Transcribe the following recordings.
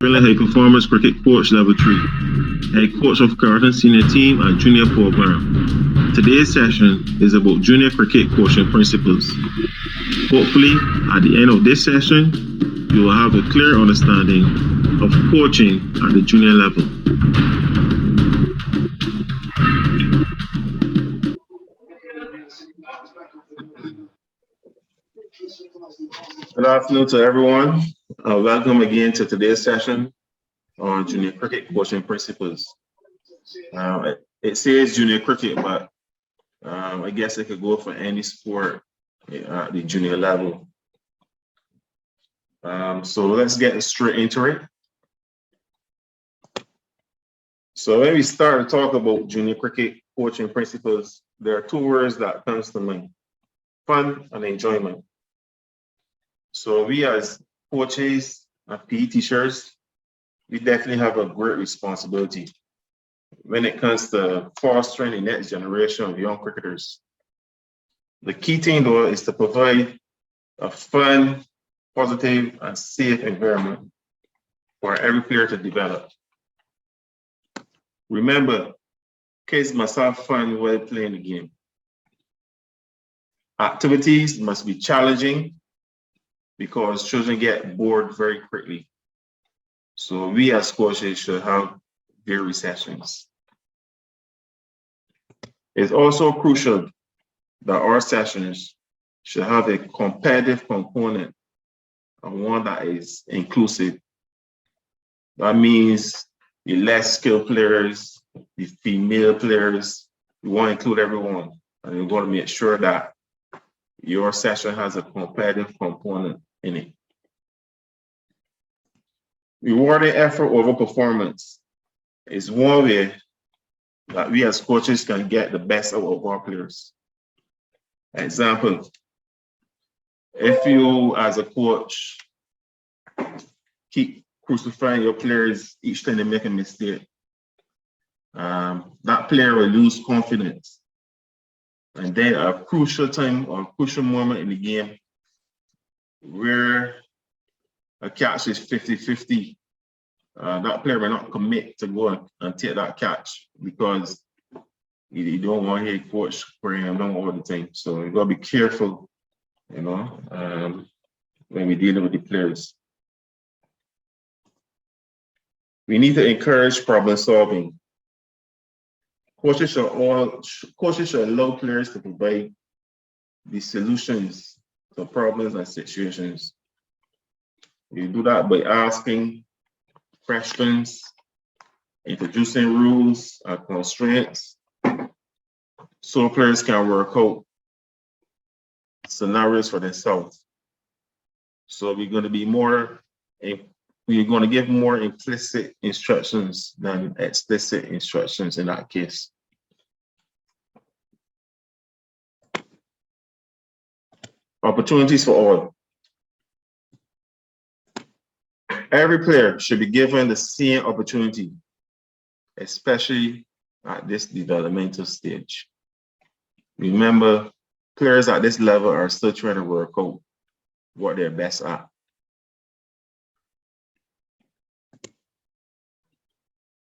High Performance Cricket Coach Level 3, Head Coach of Carlton Senior Team and Junior Program. Today's session is about junior cricket coaching principles. Hopefully, at the end of this session, you will have a clear understanding of coaching at the junior level. Good afternoon to everyone. Welcome again to today's session on junior cricket coaching principles. It says junior cricket, but I guess it could go for any sport at the junior level. So let's get straight into it. So when we start to talk about junior cricket coaching principles, there are two words that comes to mind: fun and enjoyment. So we as coaches and PE teachers, we definitely have a great responsibility when it comes to fostering the next generation of young cricketers. The key thing though is to provide a fun, positive, and safe environment for every player to develop. Remember, kids must have fun while playing the game. Activities must be challenging because children get bored very quickly. So we as coaches should have various sessions. It's also crucial that our sessions should have a competitive component and one that is inclusive. That means the less skilled players, the female players, we want to include everyone. And we want to make sure that your session has a competitive component in it. Rewarding effort over performance is one way that we as coaches can get the best out of our players. Example, if you as a coach keep crucifying your players each time they make a mistake, that player will lose confidence. And then a crucial time or a crucial moment in the game where a catch is 50-50, that player will not commit to go and take that catch because you don't want to hear coach spraying him down all the time. So you gotta be careful, when we're dealing with the players. We need to encourage problem solving. Coaches should allow players to provide the solutions to problems and situations. You do that by asking questions, introducing rules and constraints, so players can work out scenarios for themselves. So we're going to give more implicit instructions than explicit instructions in that case. Opportunities for all. Every player should be given the same opportunity, especially at this developmental stage. Remember, players at this level are still trying to work out what they're best at.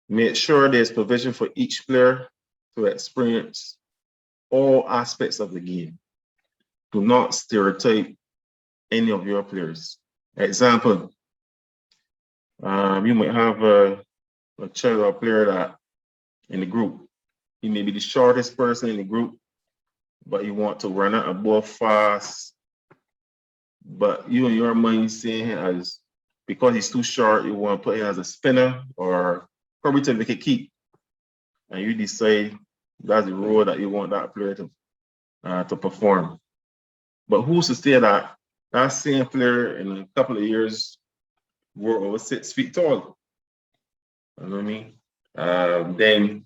Make sure there's provision for each player to experience all aspects of the game. Do not stereotype any of your players. Example, you might have a child or player that in the group, he may be the shortest person in the group, but you want to run out a ball fast. But you in your mind seeing him as, because he's too short, you want to put him as a spinner or probably to make it keep. And you decide that's the role that you want that player to perform. But who's to say that that same player in a couple of years will over 6 feet tall? You know what I mean? Then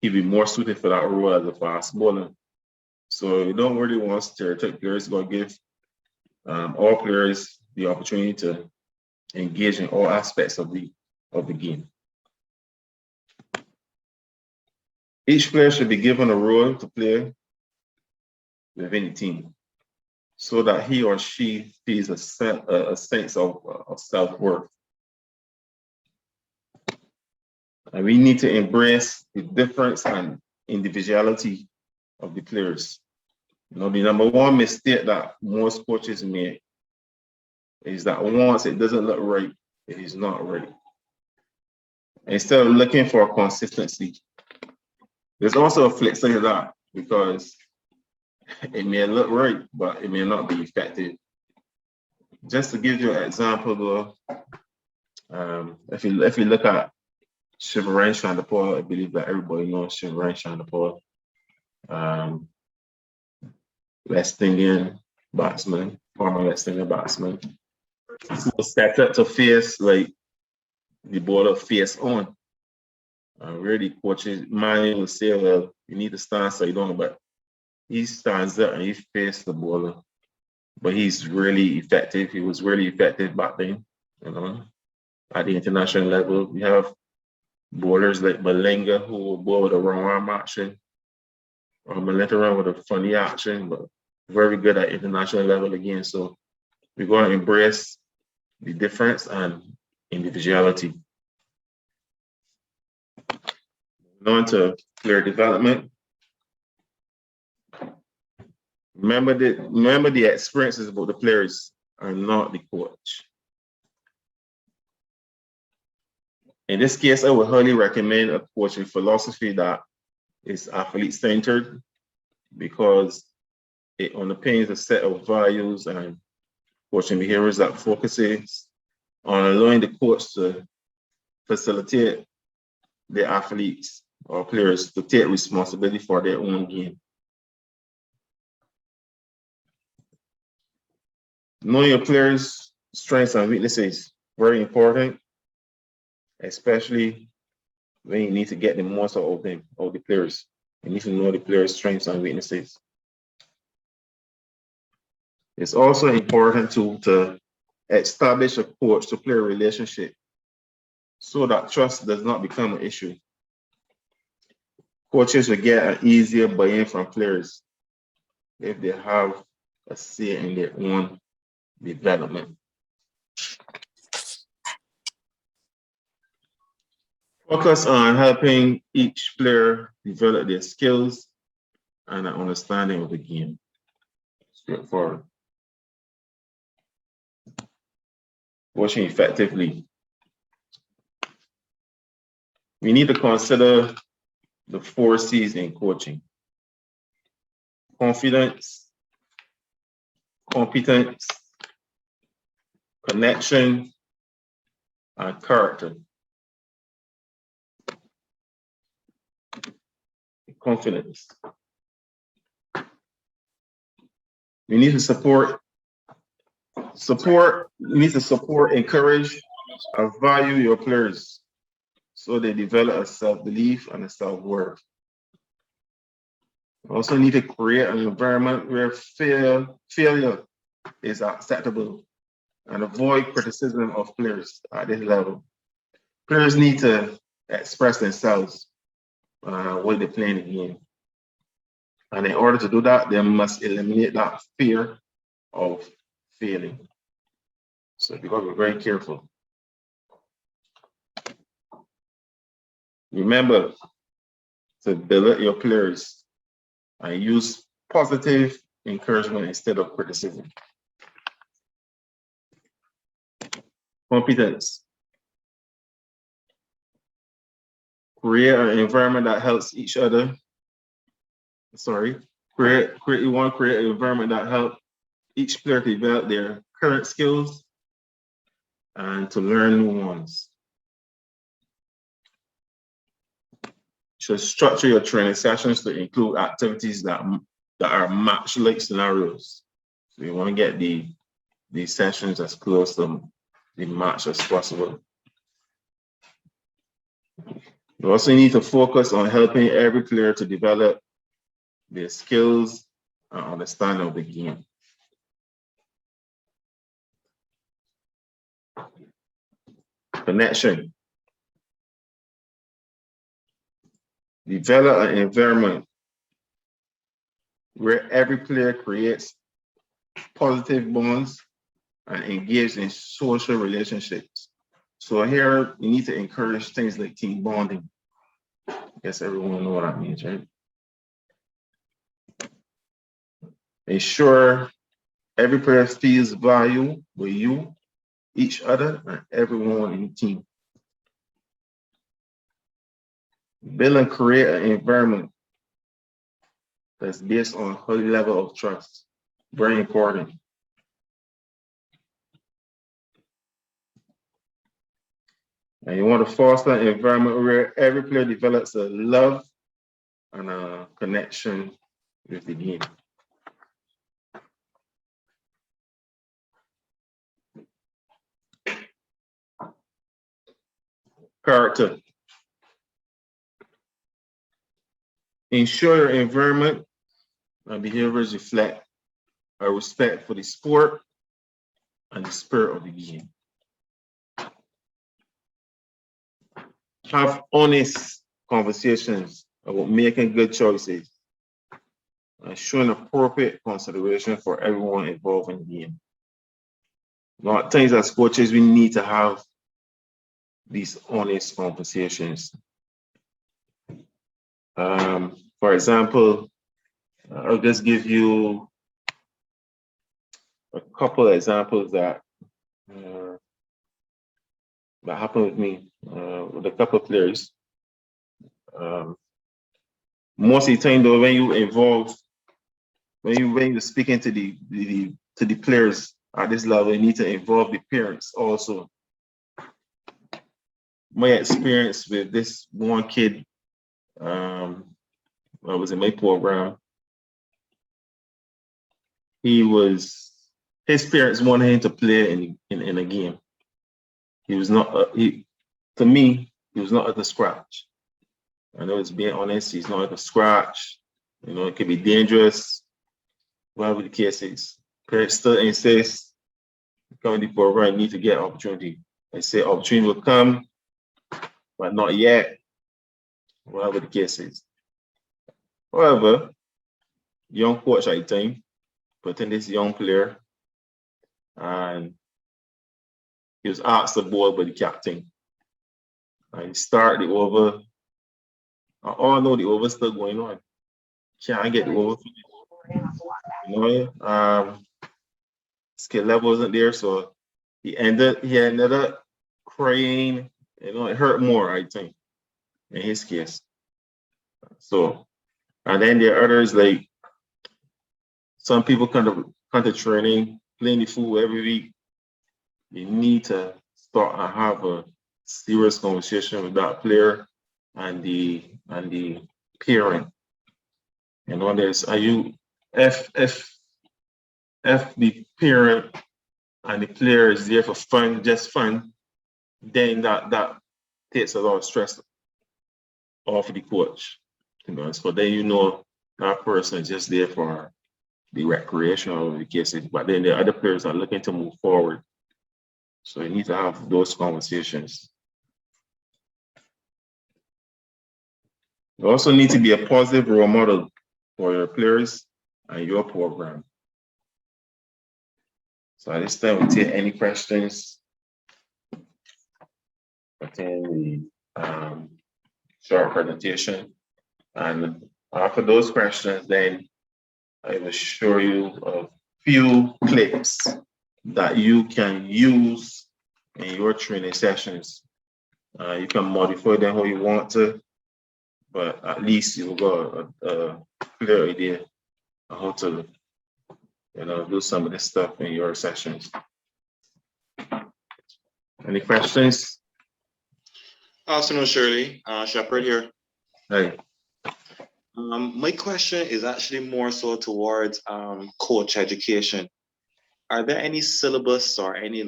he'd be more suited for that role as a fast bowler. So you don't really want stereotype players. You're going to give all players the opportunity to engage in all aspects of the game. Each player should be given a role to play within the team so that he or she feels a sense of self-worth. And we need to embrace the difference and individuality of the players. The number one mistake that most coaches make is that once it doesn't look right, it is not right. Instead of looking for consistency, there's also a flip side of that, because it may look right, but it may not be effective. Just to give you an example, though, if you look at Shirley Clarke, I believe that everybody knows Shirley Clarke, West Indian batsman, former West Indian batsman, who was set up to face like the bowler face on. Really, coaches, man will say, well, you need to stand side on, but he stands up and he faces the bowler. But he's really effective. He was really effective back then, at the international level. We have bowlers like Malinga, who will bowl with a wrong arm action, or Malinga with a funny action, but very good at international level again. So we're going to embrace the difference and individuality. On to player development. Remember the experiences about the players are not the coach. In this case, I would highly recommend a coaching philosophy that is athlete-centered, because it underpins a set of values and coaching behaviors that focuses on allowing the coach to facilitate the athletes or players to take responsibility for their own game. Knowing your players' strengths and weaknesses, very important, especially when you need to get the most out of them, of the players. You need to know the players' strengths and weaknesses. It's also important to establish a coach-to-player relationship so that trust does not become an issue. Coaches will get an easier buy-in from players if they have a say in their own development. Focus on helping each player develop their skills and an understanding of the game. Straightforward. Coaching effectively. We need to consider the 4 C's in coaching: confidence, competence, connection, and character. Confidence. We need to support, encourage, and value your players so they develop a self-belief and a self-worth. We also need to create an environment where failure is acceptable and avoid criticism of players at this level. Players need to express themselves when they're playing the game. And in order to do that, they must eliminate that fear of failing. So you've got to be very careful. Remember to develop your players and use positive encouragement instead of criticism. Competence. Create an environment that helps each other. Create an environment that helps each player to develop their current skills and to learn new ones. You should structure your training sessions to include activities that are match-like scenarios. So you want to get the sessions as close to the match as possible. You also need to focus on helping every player to develop their skills and understanding of the game. Connection. Develop an environment where every player creates positive bonds and engages in social relationships. So here you need to encourage things like team bonding. I guess everyone know what that means, right? Ensure every player feels value with you, each other, and everyone in the team. Build and create an environment that's based on a high level of trust. Very important. And you want to foster an environment where every player develops a love and a connection with the game. Character. Ensure your environment and behaviors reflect a respect for the sport and the spirit of the game. Have honest conversations about making good choices and showing appropriate consideration for everyone involved in the game. A lot of times as coaches, we need to have these honest conversations. For example, I'll just give you a couple of examples that happened with me with a couple of players. Most of the time, though, when you involve, when you're speaking to the players at this level, you need to involve the parents also. My experience with this one kid, I was in my program. His parents wanted him to play in a game. He was not. To me, he was not at the scratch. I know it's being honest. He's not at the scratch. You know, it could be dangerous. Whatever the case is, parents still insist coming to the program need to get opportunity. They say opportunity will come, but not yet. Whatever the case is. However, young coach at the time put in this young player, and he was asked the ball by the captain. And he started the over. I all know the over still going on. Can't get the over. You know, skill level wasn't there, so he ended up crying. You know, it hurt more, I think, in his case. So, and then there are others like some people come to training, playing the football every week. You need to start and have a serious conversation with that player and the parent. You know, if the parent and the player is there for fun, just fun, then that takes a lot of stress off the coach. You know, so then you know that person is just there for the recreation of the cases, but then the other players are looking to move forward. So you need to have those conversations. You also need to be a positive role model for your players and your program. So at this time, we'll take any questions pertaining the short presentation. And after those questions, then I will show you a few clips that you can use in your training sessions. You can modify them how you want to, but at least you've got a clear idea of how to, do some of this stuff in your sessions. Any questions? Afternoon, Shirley. Shepard here. Hey. My question is actually more so towards coach education. Are there any syllabus or any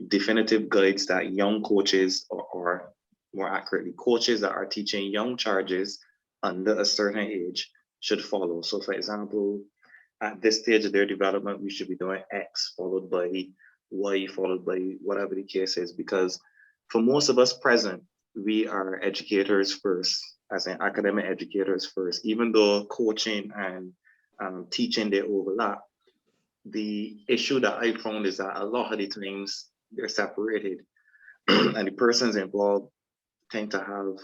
definitive guides that young coaches or more accurately coaches that are teaching young charges under a certain age should follow? So for example, at this stage of their development, we should be doing X followed by Y followed by whatever the case is, because for most of us present, we are educators first, as in academic educators first, even though coaching and teaching they overlap. The issue that I found is that a lot of the times they're separated. and the persons involved tend to have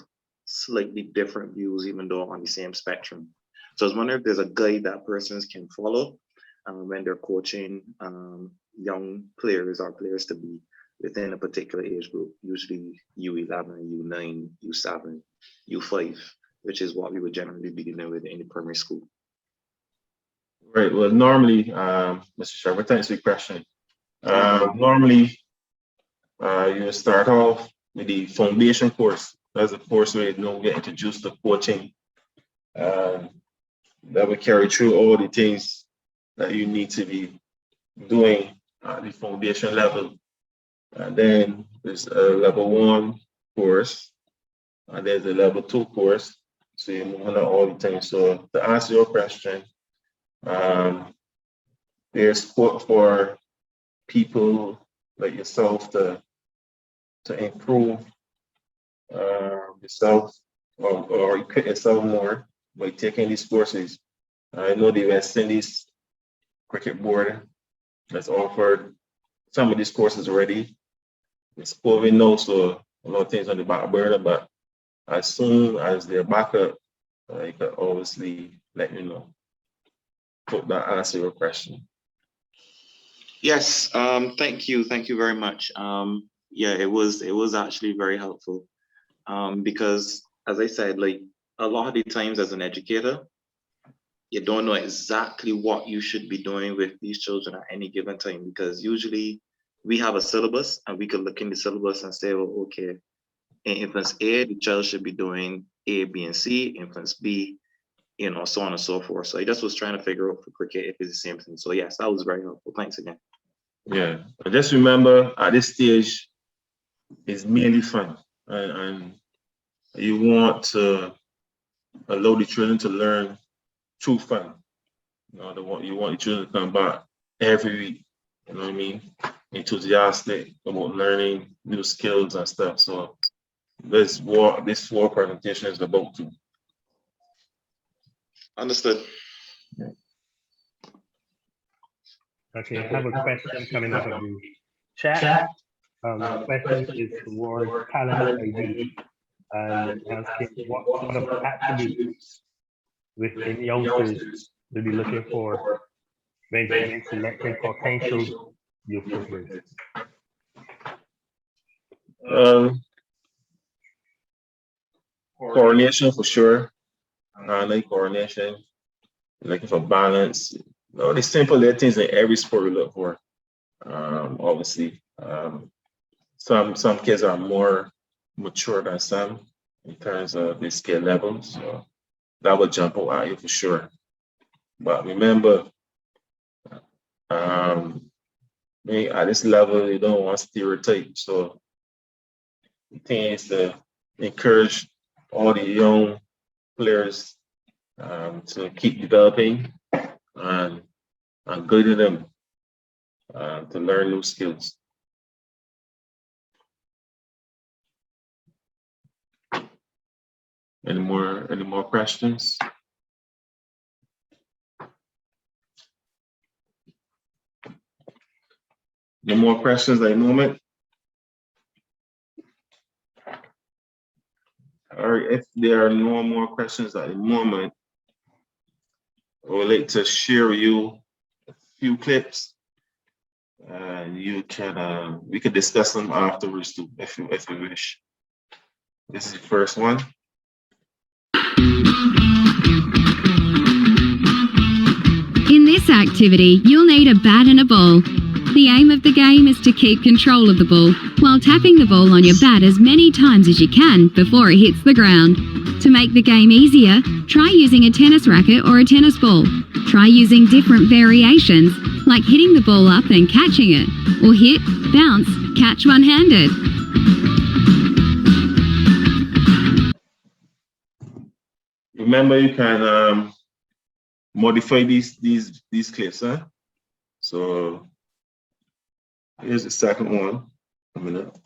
slightly different views, even though on the same spectrum. So I was wondering if there's a guide that persons can follow when they're coaching young players or players to be within a particular age group, usually U11, U9, U7, U5, which is what we would generally be dealing with in the primary school. Right. Well, normally, Mr. Sharper, thanks for your question. Normally, you start off with the foundation course. That's a course where you get introduced to coaching. That will carry through all the things that you need to be doing at the foundation level. And then there's a level 1 course, and there's a level 2 course. So you move on all the things. So to answer your question, there's support for people like yourself to improve yourself or equip yourself more by taking these courses. I know the West Indies Cricket Board has offered some of these courses already. It's COVID now, so a lot of things on the back burner, but as soon as they're back up, I can obviously let you know. Hope that answer your question. Yes, thank you very much. Yeah, it was actually very helpful because, as I said, like a lot of the times as an educator, you don't know exactly what you should be doing with these children at any given time, because usually we have a syllabus and we could look in the syllabus and say, well, okay, in infants A, the child should be doing A, B, and C, infants B, so on and so forth. So I just was trying to figure out for cricket if it's the same thing. So yes, that was very helpful. Thanks again. Yeah, but just remember at this stage, it's mainly fun, and you want to allow the children to learn through fun. You want the children to come back every week. You know what I mean? Enthusiastic about learning new skills and stuff. So this war presentation is about to. Understood. Yeah. Okay, I have a question coming out of the chat. The question is towards talent ID and asking what sort of attributes within youngsters to be looking for when selecting potential youth footballers. Coordination for sure. I like coordination. Looking for balance. The simple little things in every sport we look for. Obviously, some kids are more mature than some in terms of the skill level, so that would jump out at you for sure. But remember, at this level, you don't want stereotypes. So the thing is to encourage all the young players to keep developing and guiding them to learn new skills. Any more questions? No more questions at the moment? All right, if there are no more questions at the moment, I would like to share with you a few clips. You can we could discuss them afterwards too, if you wish. This is the first one. In this activity, you'll need a bat and a ball. The aim of the game is to keep control of the ball while tapping the ball on your bat as many times as you can before it hits the ground. To make the game easier, try using a tennis racket or a tennis ball. Try using different variations, like hitting the ball up and catching it, or hit, bounce, catch one-handed. Remember, you can modify these clips, huh? So here's the second one coming up.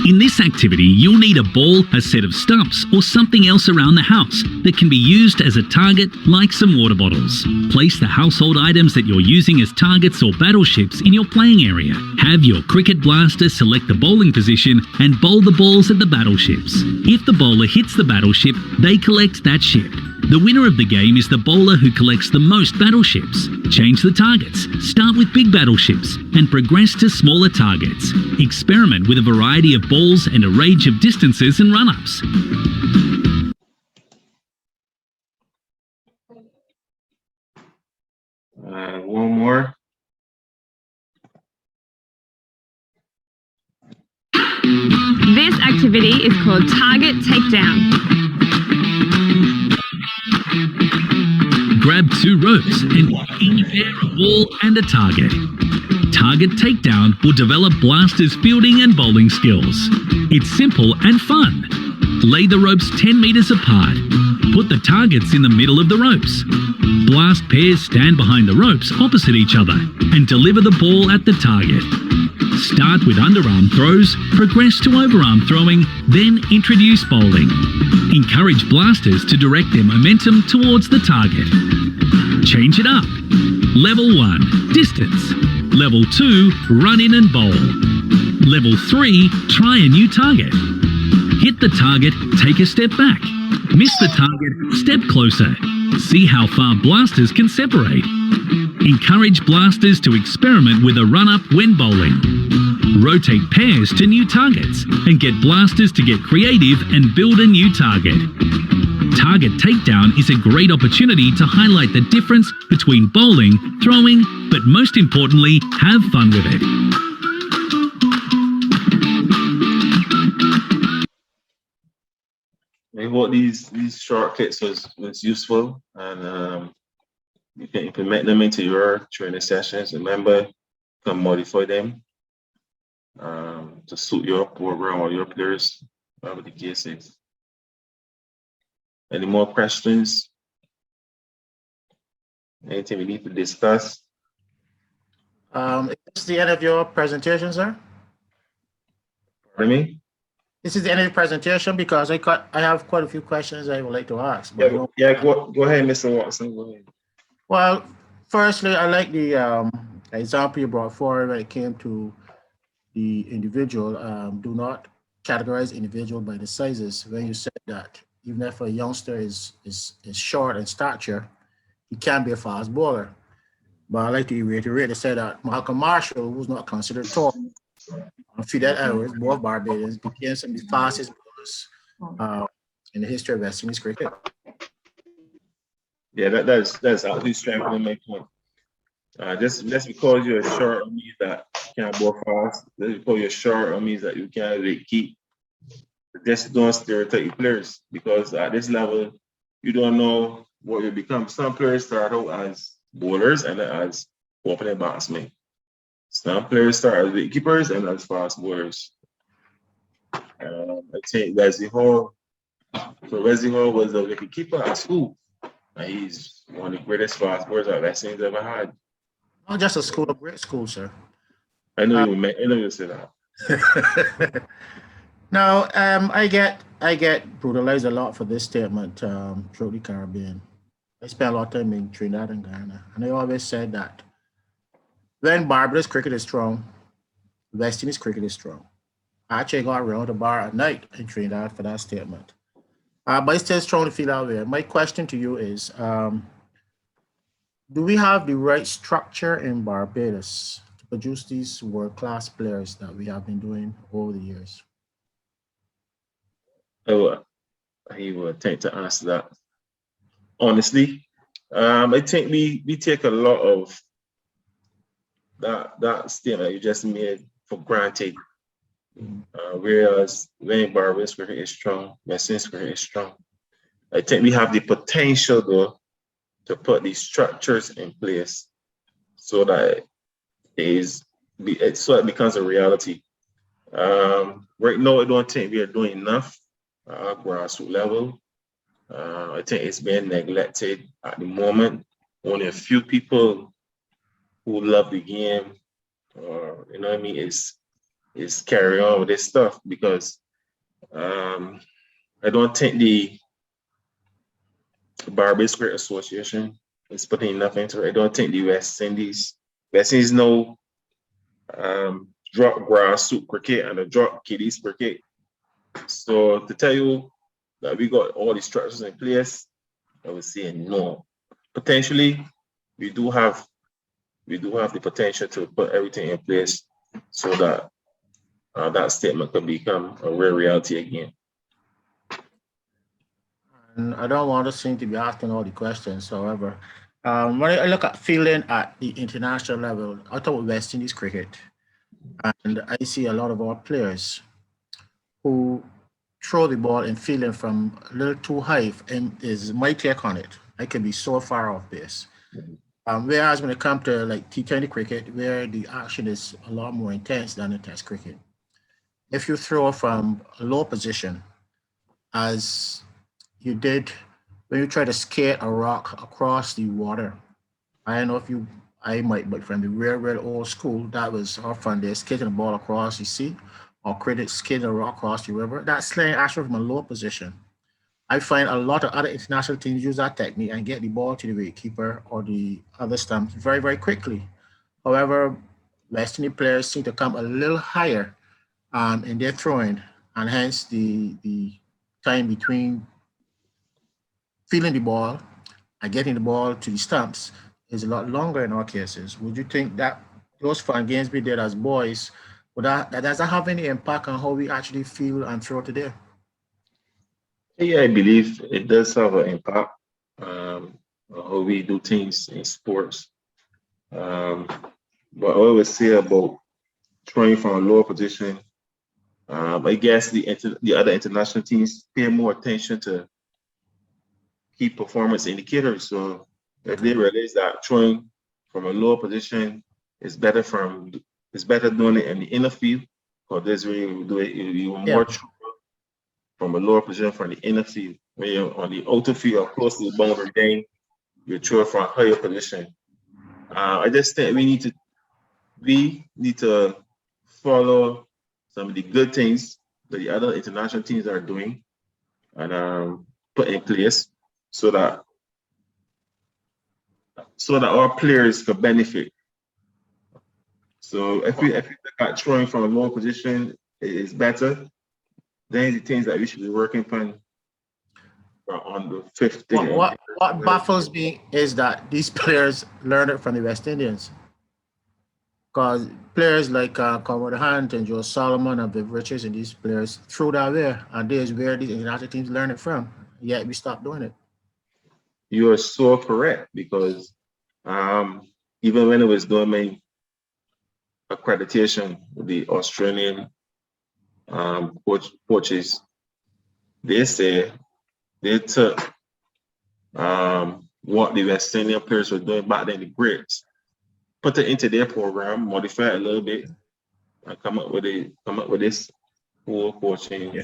In this activity, you'll need a ball, a set of stumps, or something else around the house that can be used as a target, like some water bottles. Place the household items that you're using as targets or battleships in your playing area. Have your cricket blaster select the bowling position and bowl the balls at the battleships. If the bowler hits the battleship, they collect that ship. The winner of the game is the bowler who collects the most battleships. Change the targets, start with big battleships, and progress to smaller targets. Experiment with a variety of balls and a range of distances and run-ups. One more. This activity is called Target Takedown. Grab 2 ropes and each pair a ball and a target. Target takedown will develop blasters' fielding and bowling skills. It's simple and fun. Lay the ropes 10 meters apart. Put the targets in the middle of the ropes. Blast pairs stand behind the ropes opposite each other and deliver the ball at the target. Start with underarm throws, progress to overarm throwing, then introduce bowling. Encourage blasters to direct their momentum towards the target. Change it up. Level 1, distance. Level 2, run in and bowl. Level 3, try a new target. Hit the target, take a step back. Miss the target, step closer. See how far blasters can separate. Encourage blasters to experiment with a run-up when bowling. Rotate pairs to new targets and get blasters to get creative and build a new target. Target takedown is a great opportunity to highlight the difference between bowling, throwing, but most importantly, have fun with it. I hope these short clips was useful, and you can implement them into your training sessions. Remember, you can modify them to suit your program or your players, whatever the case is. Any more questions? Anything we need to discuss? Is this the end of your presentation, sir? Pardon me? This is the end of the presentation because I have quite a few questions I would like to ask. Yeah, go ahead, Mr. Watson. Go ahead. Well, firstly, I like the example you brought forward when it came to the individual. Do not categorize individual by the sizes. When you said that even if a youngster is short in stature, he can be a fast bowler. But I like to reiterate, they said that Malcolm Marshall, who's not considered tall, on Fidel Edwards, both Barbadians, became some of the fastest bowlers in the history of West Indies cricket. Yeah, that's actually strengthening my point. Just because you're short means that you can't bowl fast. Just because you're short means that you can't really keep. Just don't stereotype your players, because at this level, you don't know what you become. Some players start out as bowlers and then as opening batsmen. Some players start as wicketkeepers and as fast bowlers. I think Wesley Hall was a wicketkeeper at school, and he's one of the greatest fast bowlers that West Indies ever had. Not just a school, a great school, sir. I know you said that. Now, I get brutalized a lot for this statement throughout the Caribbean. I spent a lot of time in Trinidad and Guyana, and I always said that when Barbados cricket is strong, West Indies cricket is strong. I actually got around the bar at night in Trinidad for that statement. But it's still strong to feel that way. My question to you is, do we have the right structure in Barbados to produce these world-class players that we have been doing over the years? I will attempt to answer that. Honestly, I think we take a lot of that statement you just made for granted. Whereas when Barbados cricket is strong, West Indies cricket is strong. I think we have the potential though to put these structures in place so that it becomes a reality. Right now, I don't think we are doing enough at grassroots level. I think it's being neglected at the moment. Only a few people who love the game, or you know what I mean, is is carry on with this stuff because I don't think the Barbados Cricket Association is putting enough into it. I don't think the West Indies know drop grassroots cricket and the drop kiddies cricket. So to tell you that we got all the structures in place, I would say no. Potentially, we do have the potential to put everything in place so that that statement can become a real reality again. And I don't want to seem to be asking all the questions. However, when I look at fielding at the international level, I talk about West Indies cricket, and I see a lot of our players who throw the ball and fielding from a little too high and is my take on it. I can be so far off base. Whereas when it comes to like T20 cricket, where the action is a lot more intense than in Test cricket, if you throw from a low position, as you did when you try to skate a rock across the water, I don't know if I might, but from the real old school, that was our fun day, skating the ball across the sea, or cricket skating a rock across the river. That's slaying action from a low position. I find a lot of other international teams use that technique and get the ball to the wicketkeeper or the other stumps very quickly. However, West Indian players seem to come a little higher in their throwing, and hence the time between feeling the ball and getting the ball to the stumps is a lot longer in our cases. Would you think that those fun games we did as boys, that does that have any impact on how we actually feel and throw today? Yeah, I believe it does have an impact on how we do things in sports. But I always say about throwing from a lower position, I guess the other international teams pay more attention to key performance indicators. So if they realize that throwing from a lower position is better doing it in the inner field, or this way you do it even more from a lower position from the inner field. When you're on the outer field or close to the boundary, then you throw from a higher position. I just think we need to follow some of the good things that the other international teams are doing and put in place so that our players can benefit. So if we look at throwing from a lower position is better, then the things that we should be working on the fifth thing. What baffles me is that these players learned it from the West Indians. Because players like Conrad Hunt and Joe Solomon and Viv Richards and these players threw that there, and there's where these international teams learn it from. Yet we stopped doing it. You are so correct, because even when it was doing my accreditation with the Australian coaches, they say they took what the West Indian players were doing back then, the grades, put it into their program, modify it a little bit, and come up with this whole coaching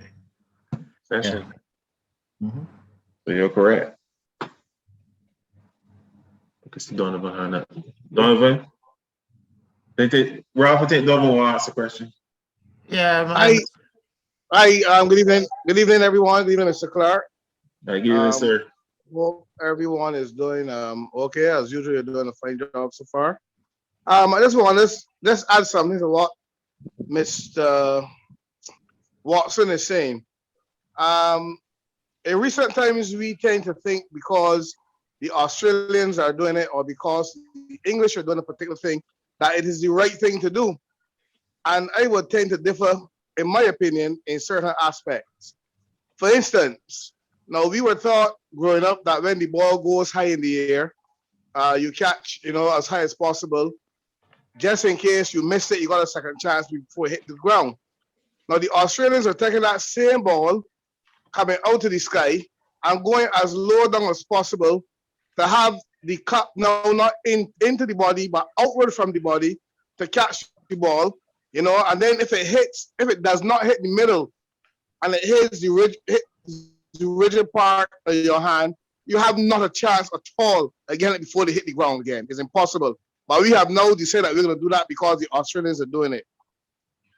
session. Yeah. Mm-hmm. So you're correct. Because Donovan had that. Donovan? Ralph, I think Donovan will ask a question. Yeah, man. Good evening. Good evening, everyone. Good evening, Mr. Clarke. Good evening, sir. Hope everyone is doing okay. As usual, you're doing a fine job so far. I just want to add something to what Mr. Watson is saying. In recent times, we tend to think because the Australians are doing it or because the English are doing a particular thing, that it is the right thing to do. And I would tend to differ, in my opinion, in certain aspects. For instance, now we were taught growing up that when the ball goes high in the air, you catch, as high as possible. Just in case you missed it, you got a second chance before it hit the ground. Now the Australians are taking that same ball, coming out of the sky, and going as low down as possible to have the cup now not into the body, but outward from the body to catch the ball, and then if it does not hit the middle and it hits the rigid part of your hand, you have not a chance at all again before they hit the ground again. It's impossible. But we have now decided that we're going to do that because the Australians are doing it.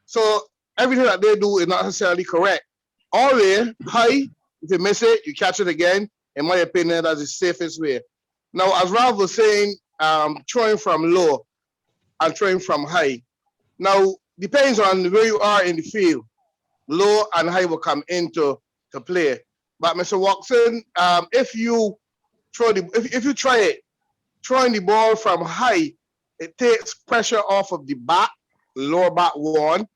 So everything that they do is not necessarily correct. All way, high, if you miss it, you catch it again. In my opinion, that's the safest way. Now, as Ralph was saying, throwing from low and throwing from high. Now, depends on where you are in the field. Low and high will come into to play. But Mr. Watson, if you if you try it, throwing the ball from high, it takes pressure off of the back, lower back one,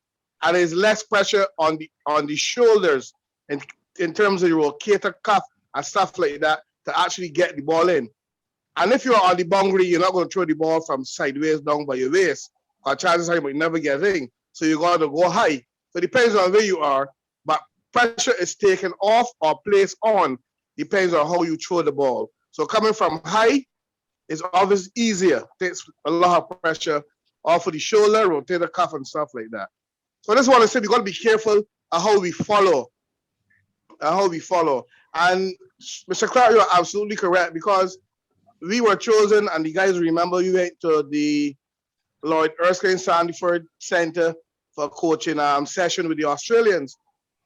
and there's less pressure on the shoulders in terms of your rotator cuff and stuff like that to actually get the ball in. And if you're on the boundary, you're not going to throw the ball from sideways down by your waist, because chances are you might never get in. So you got to go high. So it depends on where you are, but pressure is taken off or placed on, depends on how you throw the ball. So coming from high is always easier, takes a lot of pressure off of the shoulder, rotator cuff, and stuff like that. So I just want to say we got to be careful of how we follow. And Mr. Clarke, you're absolutely correct, because we were chosen, and the guys remember we went to the Lloyd Erskine Sandiford Center for coaching session with the Australians.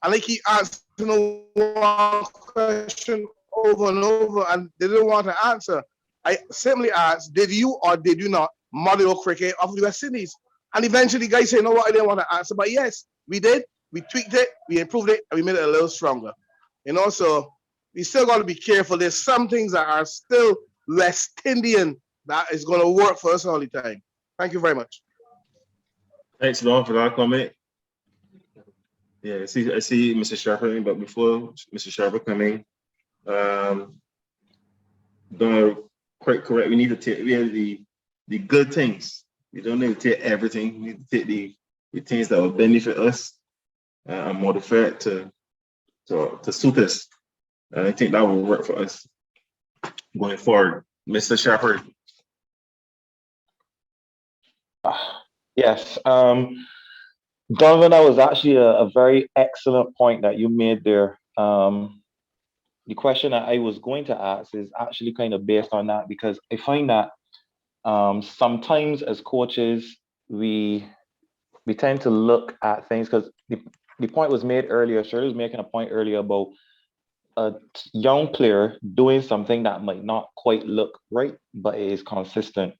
And they keep asking one question over and over, and they didn't want to answer. I simply asked, did you or did you not model cricket of the West Indies? And eventually the guys said, no, what, I didn't want to answer. But yes, we did. We tweaked it, we improved it, and we made it a little stronger. So we still got to be careful. There's some things that are still West Indian that is going to work for us all the time. Thank you very much. Thanks, Don, for that comment. Yeah, I see Mr. Sharper, but before Mr. Sharper coming, Don, quite correct. We need to take the good things. We don't need to take everything. We need to take the things that will benefit us and modify it to suit us. And I think that will work for us going forward. Mr. Shepherd. Yes. Donovan, that was actually a very excellent point that you made there. The question that I was going to ask is actually kind of based on that, because I find that sometimes as coaches, we tend to look at things, because the point was made earlier, Shirley was making a point earlier about a young player doing something that might not quite look right, but it is consistent.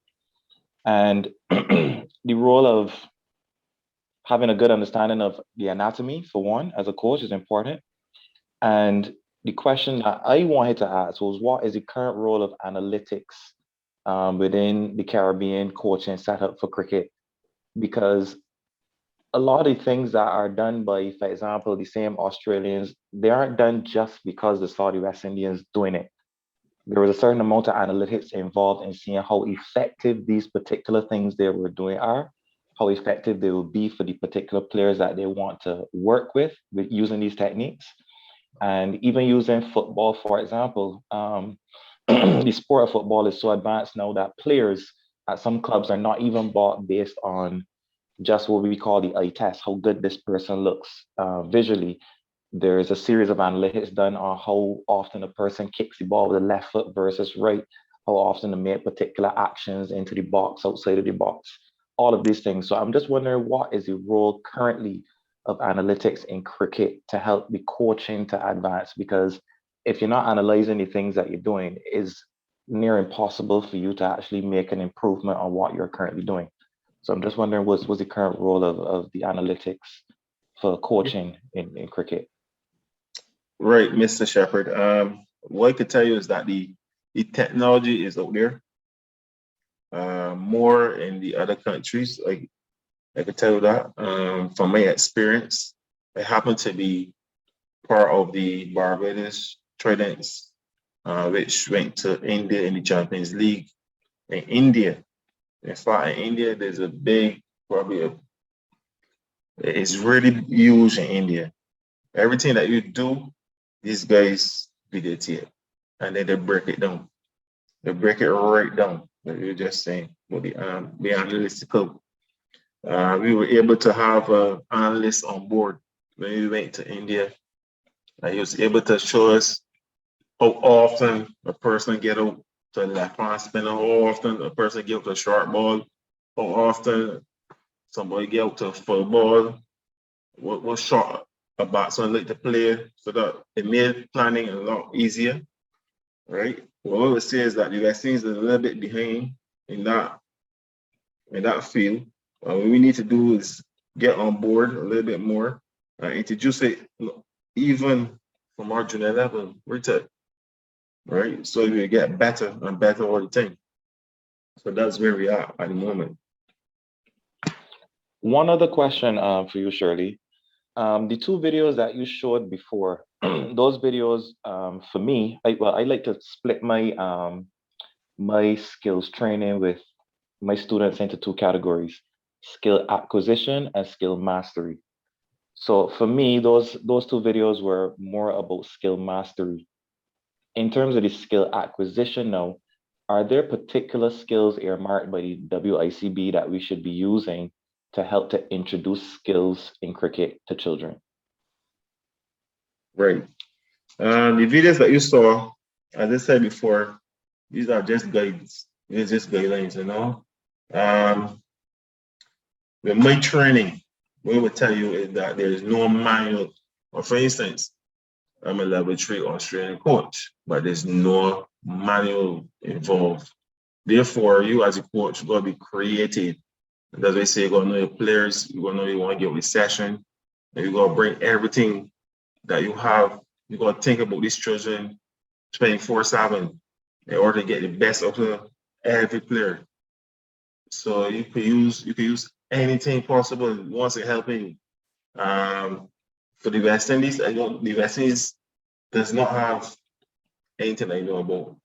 And the role of having a good understanding of the anatomy, for one, as a coach, is important. And the question that I wanted to ask was, what is the current role of analytics within the Caribbean coaching setup for cricket? Because a lot of the things that are done by, for example, the same Australians, they aren't done just because they saw the West Indians doing it. There was a certain amount of analytics involved in seeing how effective these particular things they were doing are, how effective they will be for the particular players that they want to work with using these techniques. And even using football, for example, the sport of football is so advanced now that players at some clubs are not even bought based on just what we call the eye test, how good this person looks visually. There is a series of analytics done on how often a person kicks the ball with the left foot versus right, how often they make particular actions into the box, outside of the box, all of these things. So I'm just wondering, what is the role currently of analytics in cricket to help the coaching to advance? Because if you're not analyzing the things that you're doing, it's near impossible for you to actually make an improvement on what you're currently doing. So I'm just wondering, what's the current role of the analytics for coaching in cricket? Right, Mr. Shepherd. What I could tell you is that the technology is out there more in the other countries. I could tell you that from my experience. I happen to be part of the Barbados Tridents, which went to India in the Champions League. In India, in fact, in India, there's a big, it's really huge in India. Everything that you do, these guys videotape, and then they break it down. They break it right down. Like you're just saying, with the analytical. We were able to have an analyst on board when we went to India. He was able to show us how often a person get out to a left-hand spinner, how often a person get out to a short ball, how often somebody get out to a full ball, what shot about something like the player so that it made planning a lot easier, right? What I would say is that the vaccines are a little bit behind in that field. What we need to do is get on board a little bit more, introduce it even from our junior level, right? So we get better and better all the time. So that's where we are at the moment. One other question for you, Shirley. The two videos that you showed before, those videos, for me, I like to split my skills training with my students into two categories: skill acquisition and skill mastery. So for me, those two videos were more about skill mastery. In terms of the skill acquisition now, are there particular skills earmarked by the WICB that we should be using to help to introduce skills in cricket to children? Right. The videos that you saw, as I said before, these are just guides. These are just guidelines, you know. With my training, what I would tell you is that there is no manual. Or for instance, I'm a level 3 Australian coach, but there's no manual involved. Therefore, you as a coach got to be creative. And as I say, you got to know your players, you got to know you want to get with session, and you got to bring everything that you have. You got to think about these children 24/7 in order to get the best out of every player. So you can use anything possible once it helping. For the West Indies, the West Indies does not have anything I know about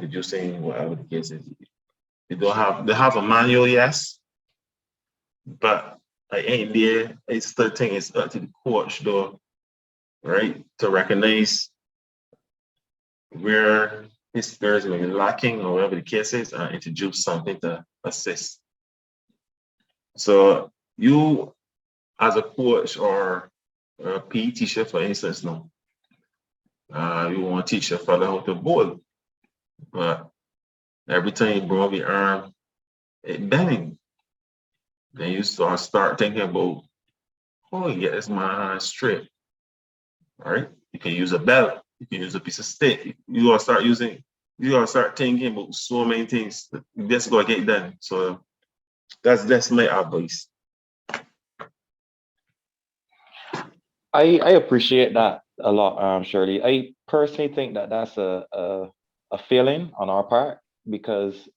reducing whatever the case is. They have a manual, yes, but I ain't there. It's still thing it's up to the coach though, right? To recognize where his players may be lacking or whatever the case is, and introduce something to assist. So you as a coach or a PE teacher, for instance, no. You want to teach your fellow how to bowl, but every time you bring up your arm, it bending. Then you start thinking about how you get this man straight. All right, you can use a belt, you can use a piece of stick. You gotta start thinking about so many things. You just gotta get it done. So that's my advice. I appreciate that a lot, Shirley. I personally think that that's a feeling on our part, because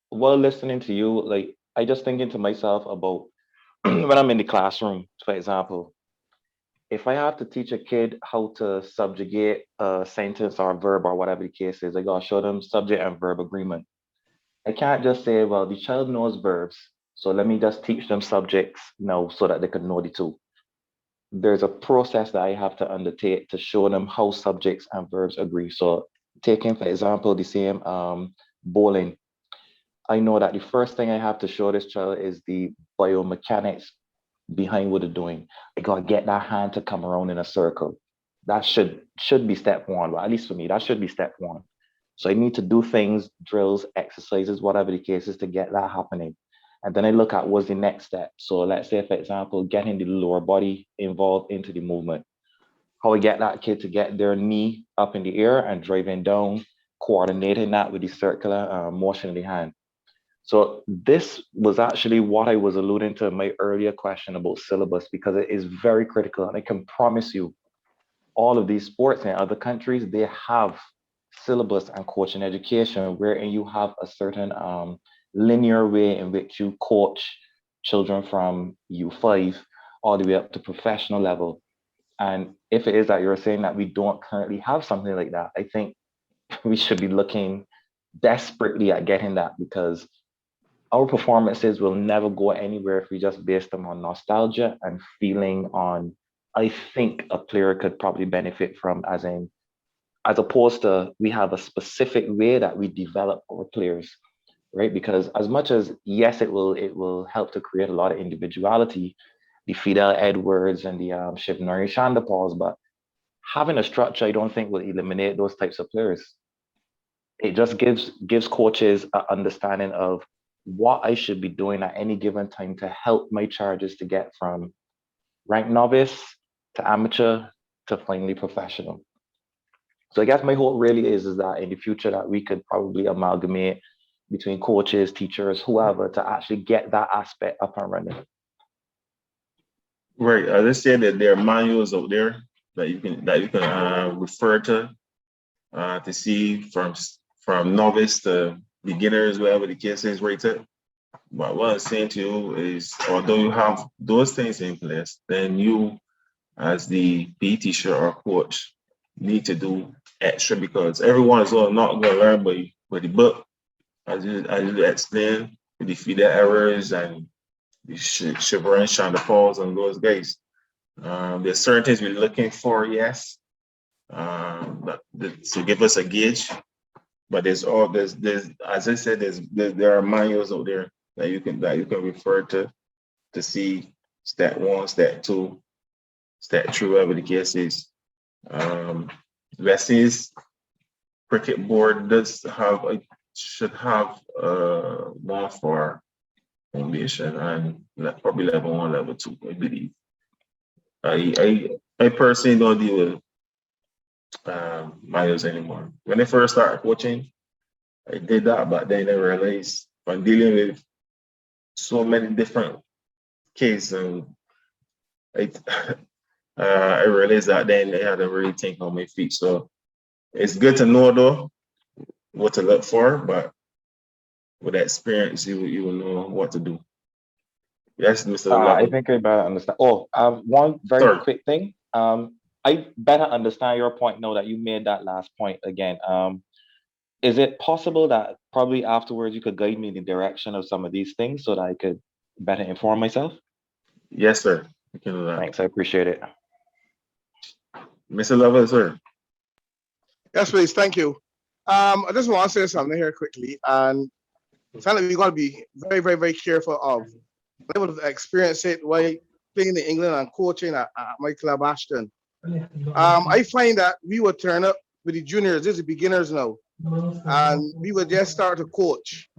while listening to you, like I just thinking to myself about when I'm in the classroom, for example, if I have to teach a kid how to subjugate a sentence or a verb or whatever the case is, I gotta show them subject and verb agreement. I can't just say, well, the child knows verbs, so let me just teach them subjects now so that they can know the two. There's a process that I have to undertake to show them how subjects and verbs agree. So taking, for example, the same bowling, I know that the first thing I have to show this child is the biomechanics behind what they're doing. I gotta get that hand to come around in a circle. That should be step one, but at least for me, that should be step one. So I need to do things, drills, exercises, whatever the case is, to get that happening. And then I look at what's the next step. So let's say, for example, getting the lower body involved into the movement. How I get that kid to get their knee up in the air and driving down, coordinating that with the circular motion in the hand. So this was actually what I was alluding to in my earlier question about syllabus, because it is very critical. And I can promise you, all of these sports in other countries, they have syllabus and coaching education wherein you have a certain linear way in which you coach children from U5 all the way up to professional level. And if it is that you're saying that we don't currently have something like that, I think we should be looking desperately at getting that, because our performances will never go anywhere if we just base them on nostalgia and feeling on, I think a player could probably benefit from, as opposed to we have a specific way that we develop our players, right? Because as much as, yes, it will help to create a lot of individuality, the Fidel Edwards and the Shivnari Chandapals, but having a structure, I don't think will eliminate those types of players. It just gives coaches an understanding of what I should be doing at any given time to help my charges to get from rank novice to amateur to finally professional. So I guess my hope really is that in the future that we could probably amalgamate between coaches, teachers, whoever, to actually get that aspect up and running. Right. As I said, that there are manuals out there that you can refer to see from novice to beginners, whatever the case is, rated. But what I'm saying to you is, although you have those things in place, then you, as the PE teacher or coach, need to do extra, because everyone is not going to learn by the book. As you explain, with the feeder errors and the Chevron, Shonda Falls, and those guys. There's certain things we're looking for, yes, to give us a gauge. But there's as I said, there are manuals out there that you can refer to see stat 1, stat 2, stat 3, whatever the case is. Leslie's cricket board should have one for foundation and probably level 1, level 2, I believe. I personally don't deal with manuals anymore. When I first started coaching, I did that, but then I realized I'm dealing with so many different cases, and I realized that then I had to really think on my feet. So it's good to know though what to look for, but with experience, you will know what to do. Yes, Mr. I think I better understand. One very quick thing. I better understand your point now that you made that last point again. Is it possible that probably afterwards you could guide me in the direction of some of these things so that I could better inform myself? Yes, sir. You can do that. Thanks, I appreciate it. Mr. Lover, sir. Yes, please. Thank you. I just want to say something here quickly, and something we got to be very, very, very careful of. I'm able to experience it while playing in England and coaching at my club, Ashton. I find that we would turn up with the juniors, this is the beginners now, and we would just start to coach.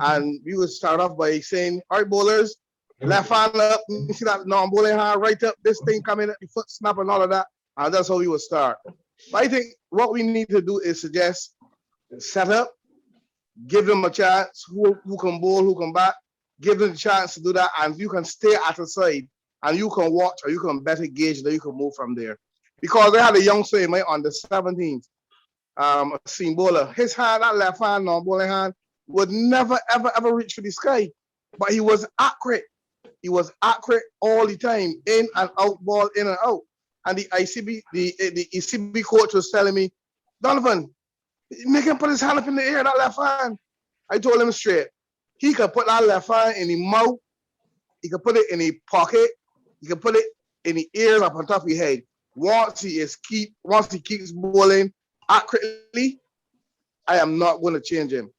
And we would start off by saying, all right, bowlers, left hand up, you see that non-bowling hand, right up, this thing coming, the foot snap and all of that. And that's how we would start. But I think what we need to do is suggest set up, give them a chance, who can bowl, who can bat, give them a chance to do that, and you can stay at the side and you can watch or you can better gauge that you can move from there. Because I had a young son on the 17th, a seam bowler. His hand, that left hand, non-bowling hand, would never, ever, ever reach for the sky. But he was accurate. He was accurate all the time, in and out, ball in and out. And the ECB coach was telling me, Donovan, make him put his hand up in the air, that left hand. I told him straight, he could put that left hand in the mouth, he could put it in the pocket, he could put it in the ears up on top of his head. Once he keeps bowling accurately, I am not going to change him.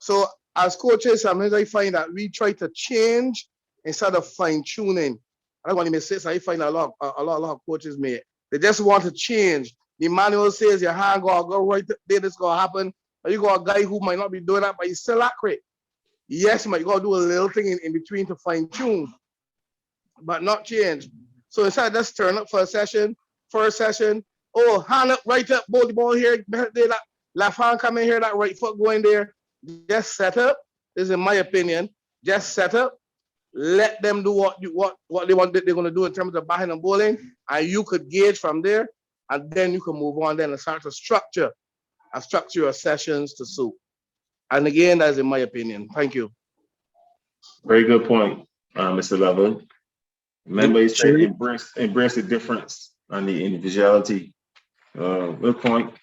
So as coaches, sometimes I find that we try to change instead of fine-tuning. I don't want to make mistakes. I find a lot of coaches make. They just want to change. The manual says your hand gonna go right there, this gonna happen. Or you got a guy who might not be doing that, but he's still accurate. Yes, you might gotta do a little thing in between to fine-tune, but not change. So instead of just turn up for a session, first session, oh, hand up, right up, both the ball here, there, that left hand come in here, that right foot going there. Just set up. This is in my opinion. Just set up. Let them do what they want. They're going to do in terms of batting and bowling, and you could gauge from there, and then you can move on. Then and start to structure your sessions to suit. And again, that's in my opinion. Thank you. Very good point, Mr. Lovell. Remember, you said embrace the difference and the individuality. Good point.